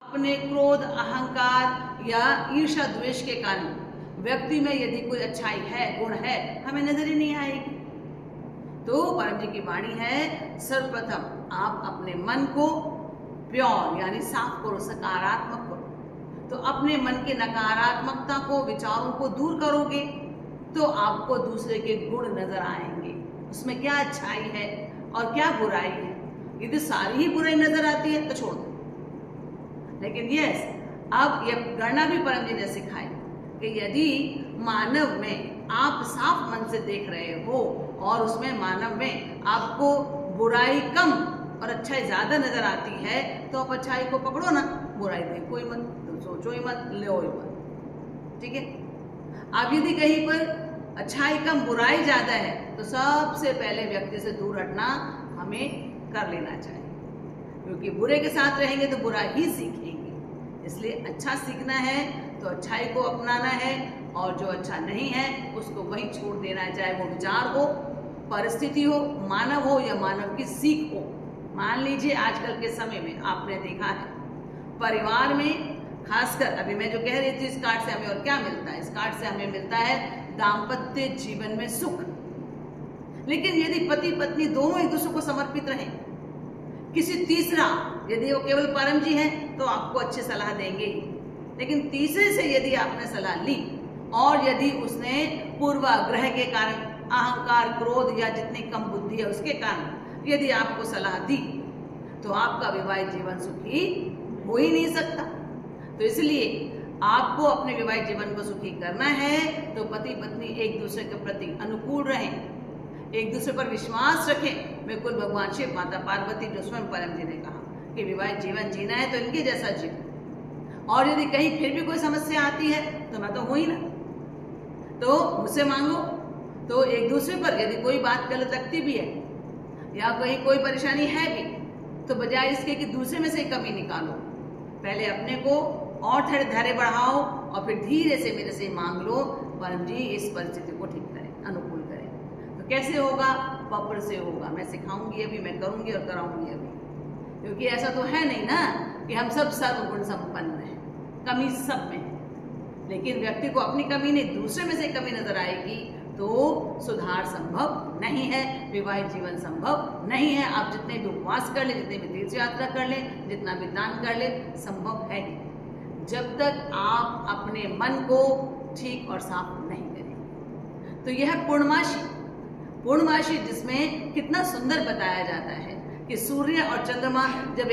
अपने क्रोध, अहंकार या ईर्ष्या द्वेष के कारण व्यक्ति में यदि कोई अच्छाई है, गुण है, हमें नजर ही नहीं आएगी। तो परम जी की वाणी है, सर्वप्रथम आप अपने मन को प्योर यानी साफ करो, सकारात्मक करो। तो अपने मन के नकारात्मकता को, विचारों को दूर करोगे तो आपको दूसरे के गुण नजर आएंगे, उसमें क्या अच्छाई है और क्या बुराई है। यदि सारी ही बुराई नजर आती है तो छोड़ दो। लेकिन यस, अब यह गणना भी परम जी ने सिखाई कि यदि मानव में आप साफ मन से देख रहे हो और उसमें मानव में आपको बुराई कम और अच्छाई ज्यादा नजर आती है तो आप अच्छाई को पकड़ो ना, बुराई देखो ही मत, तो सोचो ही मत, लो ही मत। ठीक है। अब यदि कहीं पर अच्छाई कम बुराई ज्यादा है तो सबसे पहले व्यक्ति से दूर हटना हमें कर लेना चाहिए, क्योंकि बुरे के साथ रहेंगे तो बुरा ही सीखेंगे। इसलिए अच्छा सीखना है तो अच्छाई को अपनाना है और जो अच्छा नहीं है उसको वहीं छोड़ देना है, चाहे वो विचार हो, परिस्थिति हो, मानव हो या मानव की सीख हो। मान लीजिए आजकल के समय में आपने देखा है परिवार में, खासकर अभी मैं जो कह रही थी, इस कार्ड से हमें और क्या मिलता है? इस कार्ड से हमें मिलता है दाम्पत्य जीवन में सुख। लेकिन यदि पति पत्नी दोनों एक दूसरे को समर्पित रहें, किसी तीसरा, यदि वो केवल परम जी हैं तो आपको अच्छी सलाह देंगे ही, लेकिन तीसरे से यदि आपने सलाह ली और यदि उसने पूर्वाग्रह के कारण, अहंकार, क्रोध या जितनी कम बुद्धि है उसके कारण यदि आपको सलाह दी तो आपका वैवाहिक जीवन सुखी हो ही नहीं सकता। तो इसलिए आपको अपने वैवाहिक जीवन को सुखी करना है तो पति पत्नी एक दूसरे के प्रति अनुकूल रहें, एक दूसरे पर विश्वास रखें। बिल्कुल भगवान शिव, माता पार्वती, जो स्वयं परम जी ने कहा कि वैवाहिक जीवन जीना है तो इनके जैसा जीव। और यदि कहीं फिर भी कोई समस्या आती है तो मैं तो हूं ही ना, तो मुझसे मांगो। तो एक दूसरे पर यदि कोई बात गलत लगती भी है या कहीं कोई परेशानी है भी तो बजाय इसके कि दूसरे में से कमी निकालो, पहले अपने को और थोड़े धैर्य बढ़ाओ और फिर धीरे से मेरे से मांग लो, परम जी इस परिस्थिति को ठीक करें, अनुकूल करें। तो कैसे होगा? पकड़ से होगा। मैं सिखाऊंगी अभी, मैं करूंगी और कराऊंगी अभी, क्योंकि ऐसा तो है नहीं ना कि हम सब सर्वगुण संपन्न हैं, कमी सब में है। लेकिन व्यक्ति को अपनी कमी नहीं, दूसरे में से कमी नजर आएगी तो सुधार संभव नहीं है, विवाहित जीवन संभव नहीं है। आप जितने भी उपवास कर ले, जितने भी तीर्थ यात्रा कर ले, जितना भी दान कर ले, संभव है नहीं जब तक आप अपने मन को ठीक और साफ नहीं करें। तो यह पूर्णमासी, पूर्णमासी जिसमें कितना सुंदर बताया जाता है कि सूर्य और चंद्रमा जब